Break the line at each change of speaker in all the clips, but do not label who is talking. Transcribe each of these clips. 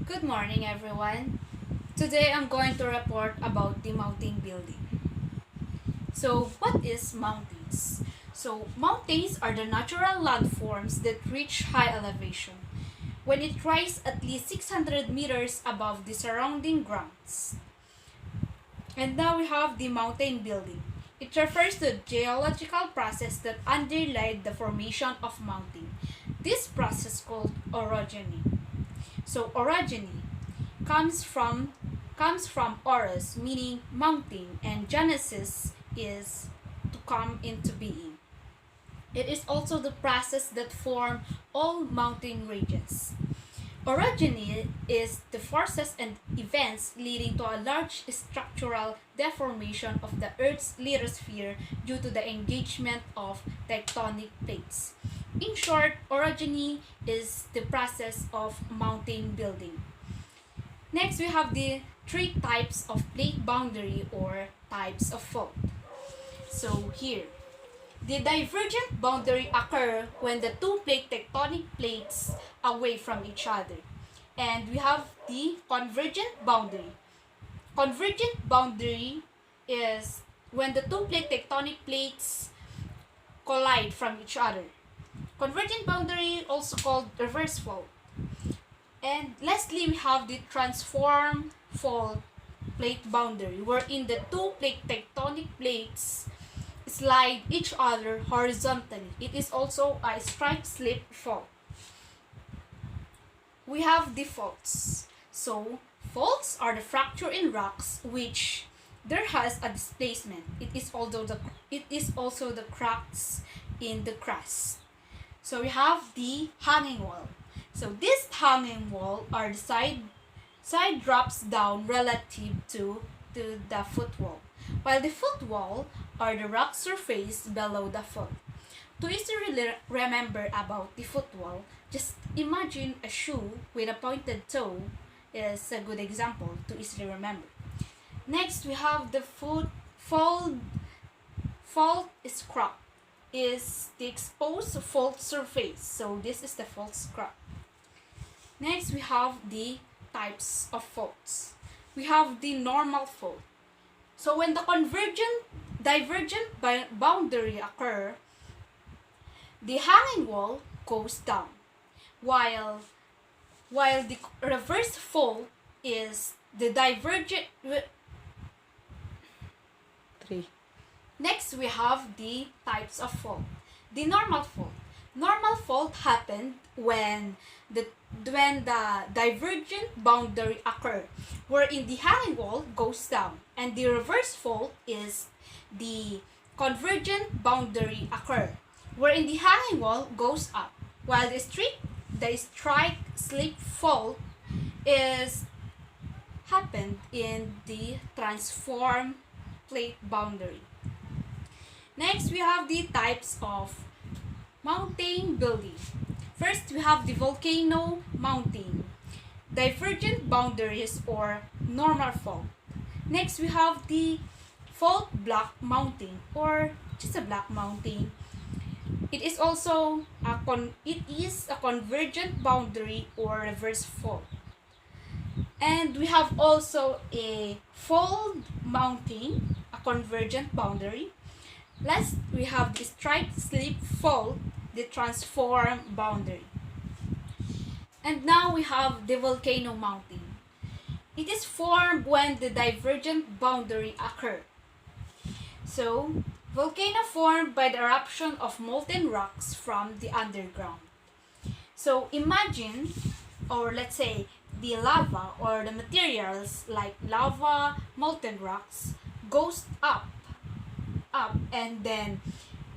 Good morning, everyone. Today I'm going to report about the mountain building. So, what is mountains? So, mountains are the natural landforms that reach high elevation when it rises at least 600 meters above the surrounding grounds. And now we have the mountain building. It refers to the geological process that underlies the formation of mountain. This process called orogeny. So, orogeny comes from oros, meaning mountain, and genesis is to come into being. It is also the process that form all mountain ranges. Orogeny is the forces and events leading to a large structural deformation of the Earth's lithosphere due to the engagement of tectonic plates. In short, orogeny is the process of mountain building. Next, we have the three types of plate boundary or types of fault. So here, the divergent boundary occur when the two plate tectonic plates away from each other. And we have the convergent boundary. Convergent boundary is when the two plate tectonic plates collide from each other. Convergent boundary, also called reverse fault. And lastly, we have the transform fault plate boundary, wherein the two plate tectonic plates slide each other horizontally. It is also a strike-slip fault. We have the faults. So, faults are the fracture in rocks which there has a displacement. It is also the cracks in the crust. So we have the hanging wall. So this hanging wall are the side drops down relative to the footwall, while the footwall are the rock surface below the foot. To easily remember about the footwall, just imagine a shoe with a pointed toe is a good example to easily remember. Next, we have the fault scrap is the exposed fault surface. So this is the fault scrap. Next, we have the types of faults. We have the normal fault. So when the divergent boundary occur, the hanging wall goes down, while the reverse fault is the divergent. Next, we have the types of fault. The normal fault. Normal fault happened when the divergent boundary occur, wherein the hanging wall goes down, and the reverse fault is the convergent boundary occur, wherein the hanging wall goes up, while the strike slip fault is happened in the transform plate boundary. Next, we have the types of mountain building. First, we have the volcano mountain, divergent boundaries or normal fault. Next, we have the fault block mountain or just a block mountain. It is also a convergent boundary or reverse fault. And we have also a fold mountain, a convergent boundary. Last, we have the strike slip fault, the transform boundary. And now we have the volcano mountain. It is formed when the divergent boundary occur. So, volcano formed by the eruption of molten rocks from the underground. So, imagine, or let's say, the lava or the materials like lava, molten rocks goes up and then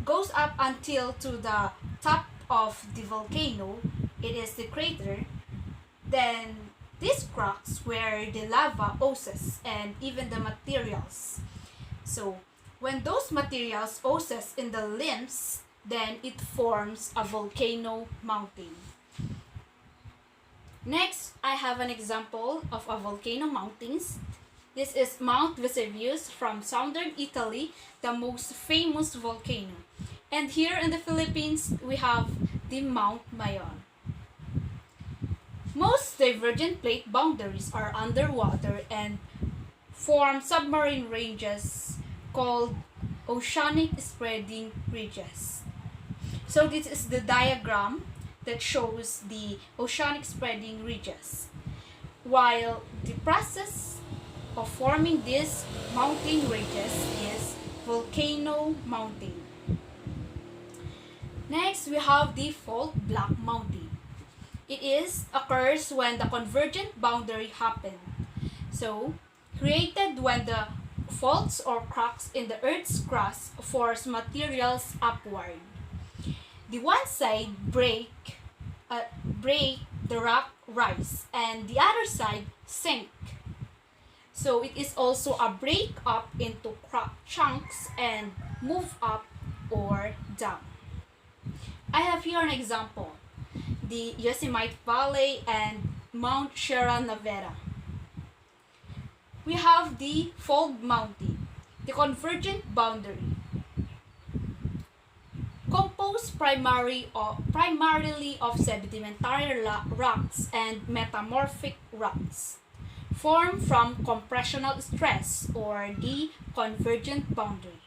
goes up until to the top of the volcano. It is the crater. Then these cracks where the lava oozes and even the materials. So when those materials oozes in the limbs, then it forms a volcano mountain. Next, I have an example of a volcano mountains. This is Mount Vesuvius from southern Italy, the most famous volcano. And here in the Philippines, we have the Mount Mayon. Most divergent plate boundaries are underwater and form submarine ranges called oceanic spreading ridges. So this is the diagram that shows the oceanic spreading ridges. While the process of forming these mountain ranges is volcano mountain. Next, we have the fault block mountain. It occurs when the convergent boundary happen. So, created when the faults or cracks in the Earth's crust force materials upward. The one side break the rock rise, and the other side sink. So it is also a break up into chunks and move up or down. I have here an example: the Yosemite Valley and Mount Sierra Nevada. We have the fold mountain, the convergent boundary, composed primarily of sedimentary rocks and metamorphic rocks, formed from compressional stress or the convergent boundary.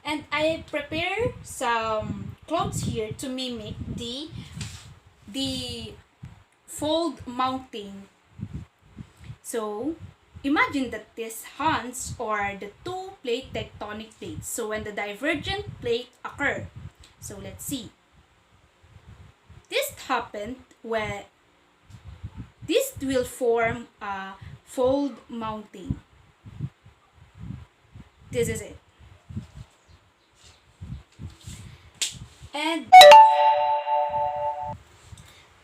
And I prepare some clothes here to mimic the fold mountain. So imagine that these hands are the two plate tectonic plates. So when the divergent plate occur, so let's see. This happened where this will form a fold mountain. This is it. And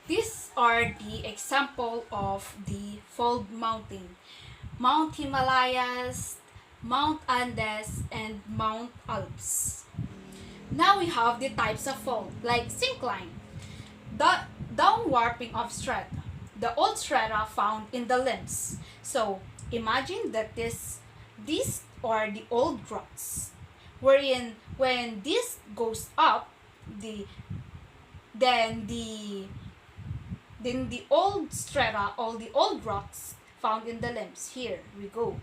these are the example of the fold mountain: Mount Himalayas, Mount Andes, and Mount Alps. Now we have the types of fold, like syncline, the downwarping of strata, the old strata found in the limbs. So imagine that these are the old rocks, wherein when this goes up, then the old strata, all the old rocks found in the limbs. Here we go.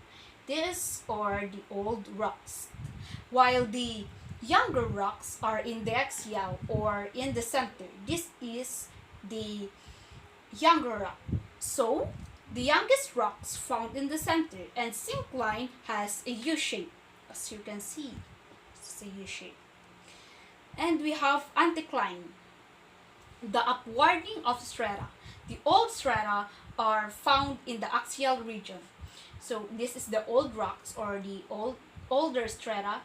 These are the old rocks, while the younger rocks are in the axial or in the center. This is the younger rock. So the youngest rocks found in the center, and syncline has a U shape, as you can see. It's a U shape. And we have anticline, the upwarding of strata. The old strata are found in the axial region. So this is the old rocks or the older strata,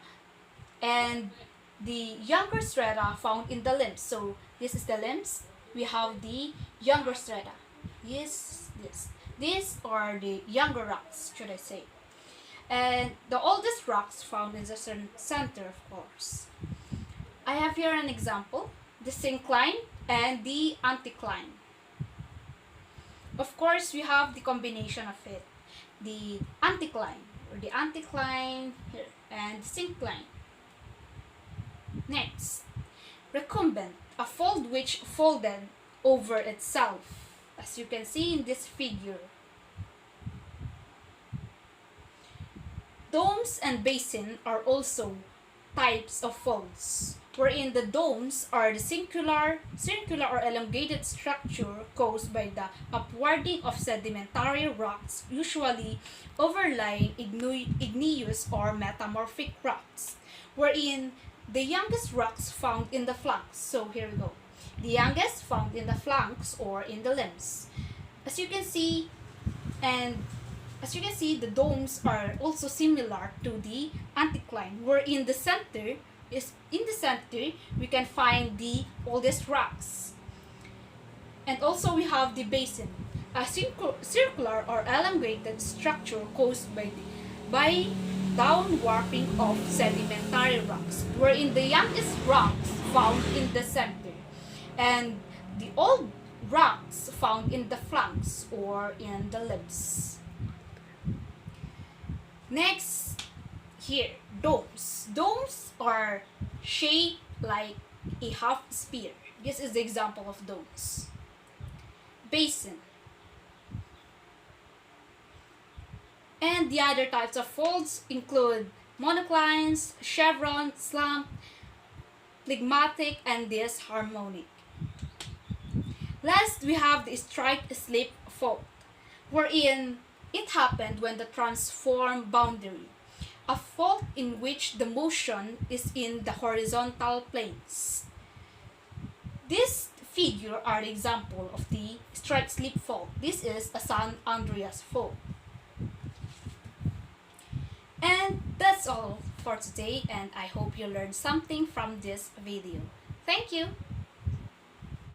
and the younger strata found in the limbs. So this is the limbs. We have the younger strata. These are the younger rocks, should I say. And the oldest rocks found in the center, of course. I have here an example: the syncline and the anticline. Of course, we have the combination of it: the anticline here and syncline. Next, recumbent, a fold which folded over itself, as you can see in this figure. Domes and basin are also types of folds, wherein the domes are the circular or elongated structure caused by the upwarding of sedimentary rocks, usually overlying igneous or metamorphic rocks, wherein the youngest rocks found in the flanks. So here we go. The youngest found in the flanks or in the limbs. As you can see, the domes are also similar to the anticline, where in the center we can find the oldest rocks. And also we have the basin, a circular or elongated structure caused by downwarping of sedimentary rocks, wherein the youngest rocks found in the center, and the old rocks found in the flanks or in the limbs. Next, here, domes. Domes are shaped like a half sphere. This is the example of domes. basin. And the other types of faults include monoclines, chevron, slump, phlegmatic, and disharmonic. Last, we have the strike-slip fault, wherein it happened when the transform boundary, a fault in which the motion is in the horizontal planes. This figure are the example of the strike-slip fault. This is a San Andreas fault. And that's all for today, and I hope you learned something from this video. Thank you!